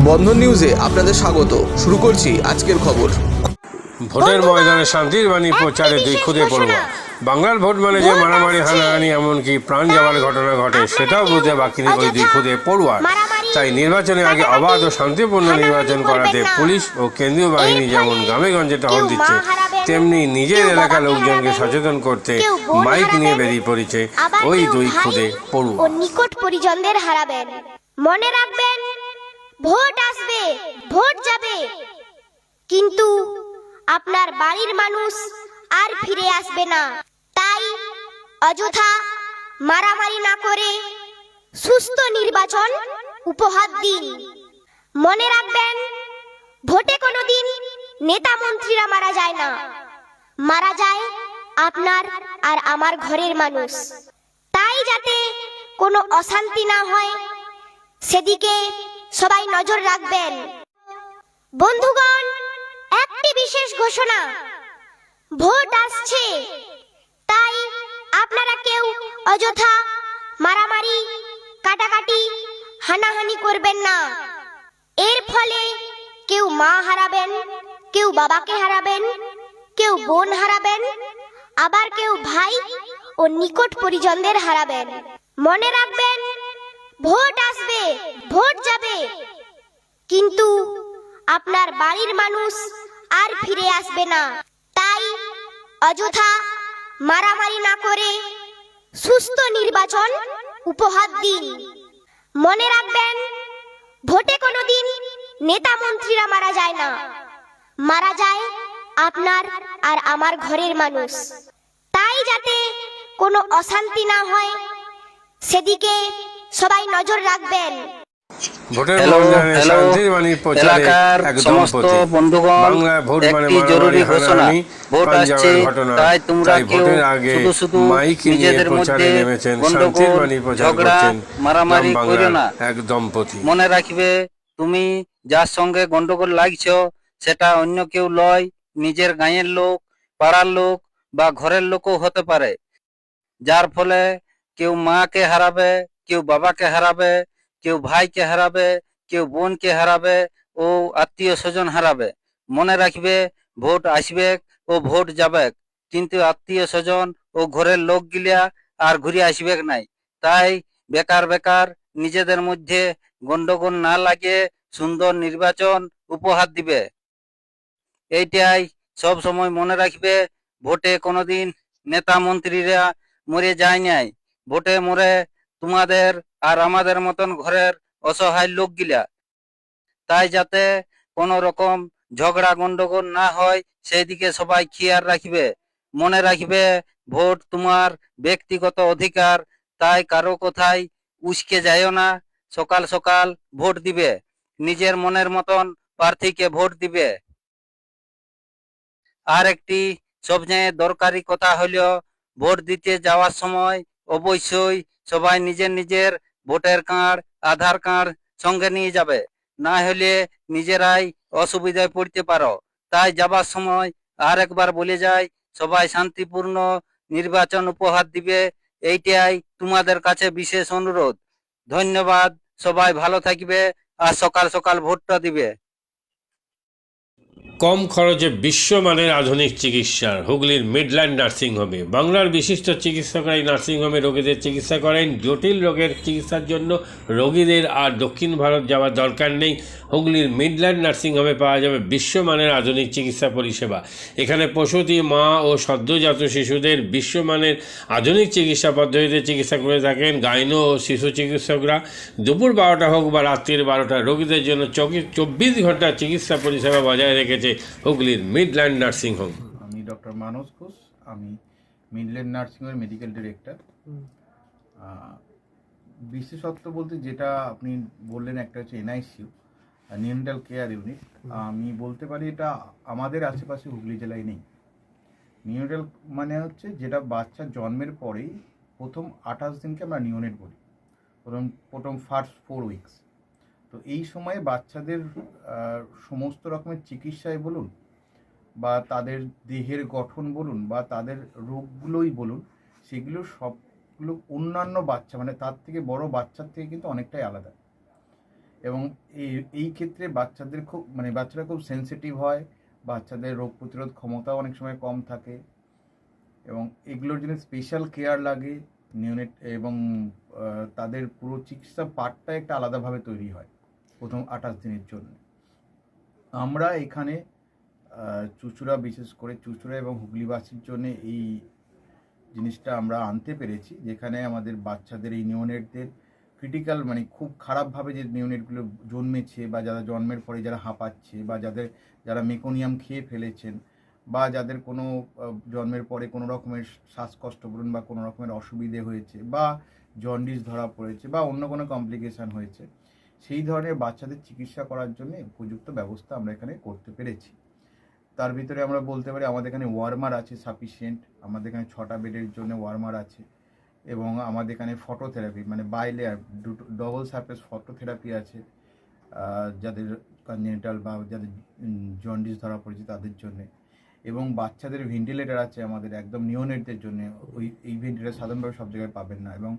বন্ধন নিউজে আপনাদের স্বাগত। শুরু করছি আজকের খবর। ভোটের ময়দানে শান্তির বাণী প্রচারে দুই খুদে পড়ুয়া। বাংলার ভোট মানে যে মারামারি, হানাহানি, এমনকি প্রাণ যাওয়ার ঘটনা ঘটে, সেটাও বুঝতে বাকি নেই ওই দুই খুদে পড়ুয়ার। তাই নির্বাচনের আগে অবাধ ও শান্তিপূর্ণ নির্বাচন করাতে পুলিশ ও কেন্দ্রীয় বাহিনী যেমন গ্রামে গঞ্জে টহল দিচ্ছে, তেমনি নিজের এলাকার লোকজনকে সচেতন করতে মাইক নিয়ে বেরিয়ে পড়েছে ওই দুই খুদে পড়ুয়া। নিকট পরিজনদের হারাবেন। মনে রাখবেন, ভোট আসবে, ভোট যাবে, কিন্তু আপনার বাড়ির মানুষ আর ফিরে আসবে না। তাই অযথা মারামারি না করে সুস্থ নির্বাচন উপহার দিন। মনে রাখবেন, ভোটে কোনোদিন নেতা মন্ত্রীরা মারা যায় না, মারা যায় আপনার আর আমার ঘরের মানুষ। তাই যাতে কোনো অশান্তি না হয়, সেদিকে সবাই নজর রাখবেন। বন্ধুগণ, একটি বিশেষ ঘোষণা, ভোট আসছে, তাই আপনারা কেউ অযথা মারামারি, কাটাকাটি, হানাহানি করবেন না। এর ফলে কেউ মা হারাবেন, কেউ বাবাকে হারাবেন, কেউ বোন হারাবেন, আবার কেউ ভাই ও নিকট পরিজনদের হারাবেন। মনে রাখবেন, ভোট আসবে, ভোট যাবে, কিন্তু আপনার বাড়ির মানুষ আর ফিরে আসবে না। তাই অযথা মারামারি না করে সুস্থ নির্বাচন উপহার দিন। মনে রাখবেন, ভোটে কোনোদিন নেতা মন্ত্রীরা মারা যায় না, মারা যায় আপনার আর আমার ঘরের মানুষ। তাই যাতে কোনো অশান্তি না হয়, সেদিকে সবাই নজর রাখবেন। ভোটের ময়দানে শান্তির বাণী প্রচারে এক দম্পতি। বাংলায় ভোট মানে মারামারি, হানাহানি, প্রাণ যাওয়ার ঘটনা। তাই ভোটের আগে মাইক নিয়ে প্রচারে নেমেছেন, শান্তির বাণী প্রচার করছেন গ্রাম বাংলার এক দম্পতি। মনে রাখবে, তুমি যার সঙ্গে গন্ডগোল লাগছো সেটা অন্য কেউ লয়, নিজের গাঁয়ের লোক, পাড়ার লোক বা ঘরের লোকও হতে পারে। যার ফলে কেউ মাকে হারাবে, কেউ বাবাকে হারাবে, কেউ ভাইকে হারাবে, কেউ বোনকে হারাবে ও আত্মীয় স্বজন হারাবে। মনে রাখবে, ভোট আসবে ও ভোট যাবে, কিন্তু আত্মীয় স্বজন ও ঘরের লোক গিলা আর ঘুরে আসবে নাই। তাই বেকার বেকার নিজেদের মধ্যে গন্ডগোল না লাগে সুন্দর নির্বাচন উপহার দিবে। এইটাই সব সময় মনে রাখবে। ভোটে কোনোদিন নেতা মন্ত্রীরা মরে যায় নাই, ভোটে মরে তোমাদের আর আমাদের মতন ঘরের অসহায় লোকগুলা। তাই যাতে কোনো রকম ঝগড়া গন্ডগোল না হয়, সেই দিকে সবাই খেয়াল রাখবে। মনে রাখবে, ভোট তোমার ব্যক্তিগত অধিকার, তাই কারো কথায় উস্কে যায়ও না। সকাল সকাল ভোট দিবে, নিজের মনের মতন প্রার্থীকে ভোট দিবে। আর একটি সবচেয়ে দরকারি কথা হলো, ভোট দিতে যাওয়ার সময় অবশ্যই সবাই নিজের নিজের ভোটার কার্ড, আধার কার্ড সঙ্গে নিয়ে যাবে, না হলে নিজেরাই অসুবিধায় পড়তে পারো। তাই যাবার সময় আর একবার বলে যাই, সবাই শান্তিপূর্ণ নির্বাচন উপহার দিবে, এইটাই তোমাদের কাছে বিশেষ অনুরোধ। ধন্যবাদ, সবাই ভালো থাকবে আর সকাল সকাল ভোটটা দিবে। কম খরচে বিশ্বমানের আধুনিক চিকিৎসার হুগলির মিডল্যান্ড নার্সিংহোমে। বাংলার বিশিষ্ট চিকিৎসকরা এই নার্সিংহোমে রোগীদের চিকিৎসা করেন। জটিল রোগের চিকিৎসার জন্য রোগীদের আর দক্ষিণ ভারত যাওয়ার দরকার নেই। হুগলির মিডল্যান্ড নার্সিংহোমে পাওয়া যাবে বিশ্বমানের আধুনিক চিকিৎসা পরিষেবা। এখানে প্রসূতি, মা ও সদ্যজাত শিশুদের বিশ্বমানের আধুনিক চিকিৎসা পদ্ধতিতে চিকিৎসা করে থাকেন গাইনো ও শিশু চিকিৎসকরা। দুপুর 12টা হোক বা রাত্রির 12টা, রোগীদের জন্য 24 ঘন্টা চিকিৎসা পরিষেবা বজায় রেখেছে হুগলির মিডল্যান্ড নার্সিংহোম। আমি ডক্টর মানস ঘোষ, আমি মিডল্যান্ড নার্সিংহোমের মেডিকেল ডিরেক্টর। বিশেষত্ব বলতে যেটা আপনি বললেন, একটা হচ্ছে এনআইসিইউ, নিউনেটাল কেয়ার ইউনিট। আমি বলতে পারি এটা আমাদের আশেপাশে হুগলি জেলায় নেই। নিউনেটাল মানে হচ্ছে যেটা বাচ্চা জন্মের পরেই প্রথম 28 দিনকে আমরা নিউনেট বলি, প্রথম ফার্স্ট 4 উইকস। তো এই সময়ে বাচ্চাদের সমস্ত রকমের চিকিৎসায় বলুন বা তাদের দেহের গঠন বলুন বা তাদের রোগগুলোই বলুন, সেগুলো সবগুলো অন্যান্য বাচ্চা মানে তার থেকে বড় বাচ্চার থেকে কিন্তু অনেকটাই আলাদা। এবং এই ক্ষেত্রে বাচ্চাদের বাচ্চারা খুব সেনসিটিভ হয়, বাচ্চাদের রোগ প্রতিরোধ ক্ষমতাও অনেক সময় কম থাকে, এবং এগুলোর জন্য স্পেশাল কেয়ার লাগে নিউনেট, এবং তাদের পুরো চিকিৎসা পার্টটা একটা আলাদাভাবে তৈরি হয় প্রথম 28 দিনের জন্য। আমরা এখানে চুঁচুড়া, বিশেষ করে চুঁচুড়া এবং হুগলিবাসীর জন্য এই জিনিসটা আমরা আনতে পেরেছি, যেখানে আমাদের বাচ্চাদের এই নিউনেটদের ক্রিটিক্যাল খুব খারাপভাবে যে নিউনেটগুলো জন্মেছে, বা যারা জন্মের পরে যারা হাঁপাচ্ছে, বা যারা মেকোনিয়াম খেয়ে ফেলেছেন, বা যাদের কোনো জন্মের পরে কোনো রকমের শ্বাসকষ্ট বলুন বা কোনো রকমের অসুবিধে হয়েছে, বা জন্ডিস ধরা পড়েছে, বা অন্য কোনো কমপ্লিকেশান হয়েছে, সেই ধরনের বাচ্চাদের চিকিৎসা করার জন্য উপযুক্ত ব্যবস্থা আমরা এখানে করতে পেরেছি। তার ভিতরে আমরা বলতে পারি আমাদের এখানে ওয়ার্মার আছে সাফিসিয়েন্ট, আমাদের এখানে 6টা বেডের জন্য ওয়ার্মার আছে, এবং আমাদের এখানে phototherapy bilayer double surface phototherapy আছে যাদের কনজেনিটাল বা যাদের জন্ডিস ধরা পড়েছে তাদের জন্যে, এবং বাচ্চাদের ভেন্টিলেটার আছে আমাদের একদম নিওনেটদের জন্য। এই ভেন্টিলেটার সাধারণভাবে সব জায়গায় পাবেন না, এবং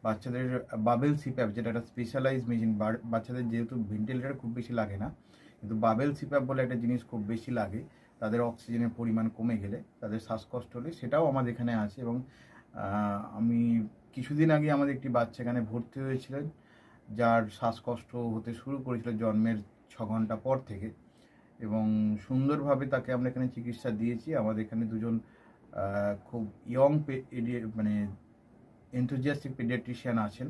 বাচ্চাদের বাবেল সিপ্যাপ, যেটা একটা স্পেশালাইজ মেশিন, বাচ্চাদের যেহেতু ভেন্টিলেটার খুব বেশি লাগে না, কিন্তু বাবেল সিপ্যাপ বলে একটা জিনিস খুব বেশি লাগে, তাদের অক্সিজেনের পরিমাণ কমে গেলে, তাদের শ্বাসকষ্ট হলে, সেটাও আমাদের এখানে আছে। এবং আমি কিছুদিন আগে আমাদের একটি বাচ্চা এখানে ভর্তি হয়েছিলেন, যার শ্বাসকষ্ট হতে শুরু করেছিল জন্মের 6 ঘন্টা পর থেকে, এবং সুন্দরভাবে তাকে আমরা এখানে চিকিৎসা দিয়েছি। আমাদের এখানে দুজন খুব ইয়ং এনথুজিয়াস্টিক পেডিয়াট্রিশিয়ান আছেন,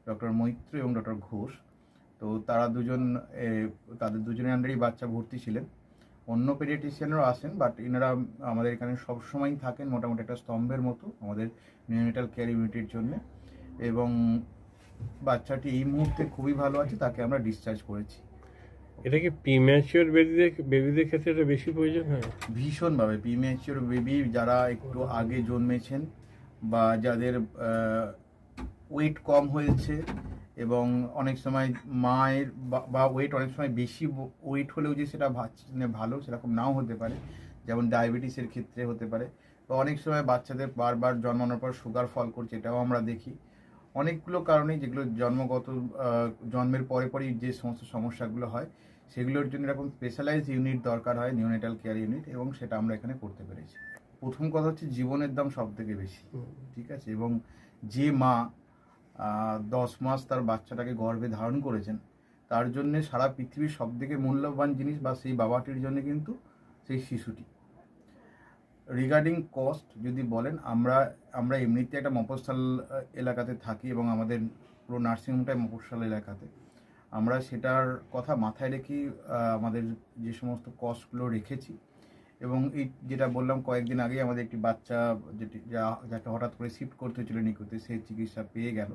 ডক্টর মৈত্র এবং ডক্টর ঘোষ। তো তারা তাদের দুজনের আন্ডারেই বাচ্চা ভর্তি ছিলেন। অন্য পেডিয়াট্রিশিয়ানরাও আসেন, বাট এনারা আমাদের এখানে সবসময়ই থাকেন মোটামুটি একটা স্তম্ভের মতো আমাদের নিউনেটাল কেয়ার ইউনিটের জন্য, এবং বাচ্চাটি এই মুহূর্তে খুবই ভালো আছে, তাকে আমরা ডিসচার্জ করেছি। এটা কি প্রিম্যাচিওর বেবিদের ক্ষেত্রে এটা বেশি প্রয়োজন হয়? ভীষণভাবে প্রিম্যাচিওর বেবি, যারা একটু আগে জন্মেছেন, বা যাদের ওয়েট কম হয়েছে, এবং অনেক সময় মায়ের বা ওয়েট অনেক সময় বেশি ওয়েট হলেও যে সেটা ভালো সেরকম নাও হতে পারে, যেমন ডায়াবেটিসের ক্ষেত্রে হতে পারে, বা অনেক সময় বাচ্চাদের বারবার জন্মানোর পর সুগার ফল করছে, এটাও আমরা দেখি। অনেকগুলো কারণেই যেগুলো জন্মের পরেই যে সমস্ত সমস্যাগুলো হয়, সেগুলোর জন্য এরকম স্পেশালাইজ ইউনিট দরকার হয়, নিউনেটাল কেয়ার ইউনিট, এবং সেটা আমরা এখানে করতে পেরেছি। প্রথম কথা হচ্ছে জীবনের দাম সব থেকে বেশি, ঠিক আছে, এবং যে মা 10 মাস তার বাচ্চাটাকে গর্ভে ধারণ করেছেন, তার জন্যে সারা পৃথিবীর সব থেকে মূল্যবান জিনিস বা সেই বাবাটির জন্য কিন্তু সেই শিশুটি। রিগার্ডিং কস্ট যদি বলেন, আমরা এমনিতে একটা মফস্বল এলাকাতে থাকি, এবং আমাদের পুরো নার্সিংহোমটাই মফস্বল এলাকাতে। আমরা সেটার কথা মাথায় রেখেই আমাদের যে সমস্ত কস্টগুলো রেখেছি, এবং এই যেটা বললাম কয়েকদিন আগেই আমাদের একটি বাচ্চা যাকে হঠাৎ করে শিফট করতে হয়েছিল নিকুতে, সেই চিকিৎসা পেয়ে গেল।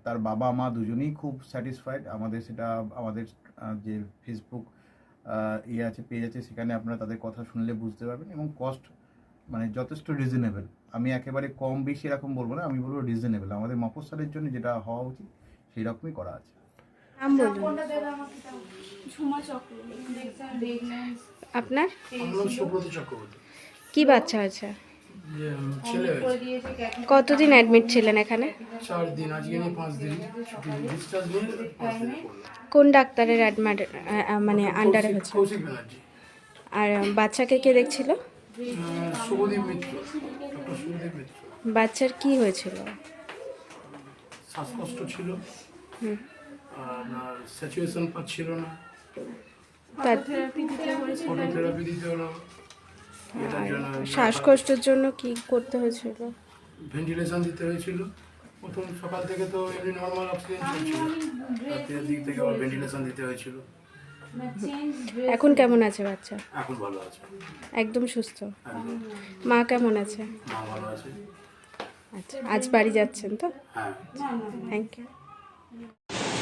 তার বাবা মা দুজনেই খুব স্যাটিসফাইড। আমাদের যে ফেসবুক পেজ আছে, সেখানে আপনারা তাদের কথা শুনলে বুঝতে পারবেন, এবং কস্ট যথেষ্ট রিজনেবল। আমি একেবারে কম বেশি এরকম বলবো না, আমি বলবো রিজনেবল। আমাদের মফস্বলের জন্য যেটা হওয়া উচিত সেই রকমই করা আছে। আপনার কি বাচ্চা আছে? কতদিন অ্যাডমিট ছিলেন এখানে? 4 দিন, আজকে নিয়ে 5 দিন ডিসচার্জ নিয়ে 5 দিন। কোন ডাক্তারের আন্ডারে হয়েছে? কৌশিক ব্যানার্জি। আর বাচ্চাকে কে দেখছিল? শুভদীপ মিত্র, ডক্টর শুভদীপ মিত্র। বাচ্চার কি হয়েছিল? শ্বাসকষ্ট ছিল, আপনার স্যাচুয়েশন পাচ্ছিল না, ফটোথেরাপি দিতে হলো। এটার জন্য শ্বাসকষ্টের জন্য কি করতে হয়েছিল? ভেন্টিলেশন দিতে হয়েছিল। প্রথম সকাল থেকে তো এমনি নর্মাল অক্সিজেন চলছিল, রাতের দিক থেকে আবার ভেন্টিলেশন দিতে হয়েছিল। এখন কেমন আছে বাচ্চা? এখন ভালো আছে, একদম সুস্থ। একদম। মা কেমন আছে? মা ভালো আছে। আচ্ছা, আজ বাড়ি যাচ্ছেন তো? হ্যাঁ। Thank you.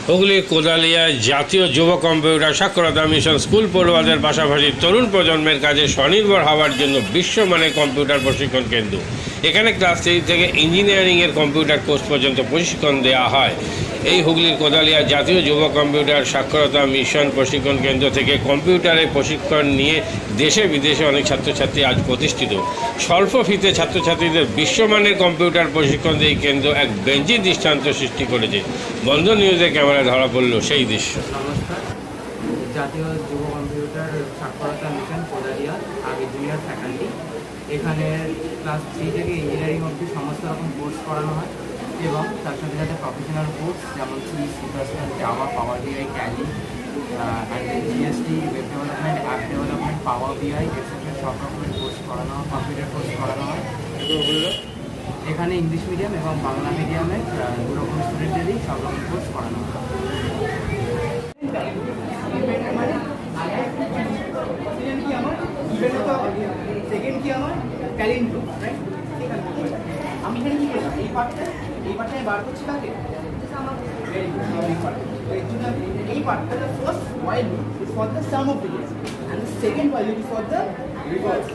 হুগলির কোদালিয়ায় জাতীয় যুব কম্পিউটার সাক্ষরতা মিশন স্কুল পড়ুয়াদের পাশাপাশি তরুণ প্রজন্মের কাজে স্বনির্ভর হওয়ার জন্য বিশ্বমানের কম্পিউটার প্রশিক্ষণ কেন্দ্র। এখানে ক্লাস 3 থেকে ইঞ্জিনিয়ারিংয়ের কম্পিউটার কোর্স পর্যন্ত প্রশিক্ষণ দেওয়া হয়। এই হুগলির কোদালিয়া জাতীয় যুব কম্পিউটার সাক্ষরতা মিশন প্রশিক্ষণ কেন্দ্র থেকে কম্পিউটারের প্রশিক্ষণ নিয়ে দেশে বিদেশে অনেক ছাত্রছাত্রী আজ প্রতিষ্ঠিত। স্বল্প ফিতে ছাত্রছাত্রীদের বিশ্বমানের কম্পিউটার প্রশিক্ষণ দিয়ে এই কেন্দ্র এক বেঞ্চি দৃষ্টান্ত সৃষ্টি করেছে। বন্ধন নিউজে ক্যামেরায় ধরা পড়ল সেই দৃশ্য। নমস্কার, জাতীয় যুব কম্পিউটার সাক্ষরতা মিশন কোদালিয়া আগে জুনিয়র ফ্যাকাল্টি। এখানে ক্লাস 3 থেকে ইঞ্জিনিয়ারিং অবধি সমস্ত রকম কোর্স করানো হয় এবং তার সাথে সাথে প্রফেশনাল কোর্স যেমন C, Java, power BI, Tally, GST, web development, app development, power BI etcetera সব রকমের কোর্স করানো হয়, কম্পিউটার কোর্স করানো হয়। এখানে ইংলিশ মিডিয়াম এবং বাংলা মিডিয়ামের দু রকম স্টুডেন্টেরই সব রকম কোর্স করানো হয়। সেকেন্ড কি আমার ট্যালেন্ট রাইট। আমি এখানে কি করলাম, এই পার্টটা আমি বার করছি কাকে, এই পার্টটা the first while loop is for the sum of digits and the second while loop is for the reverse.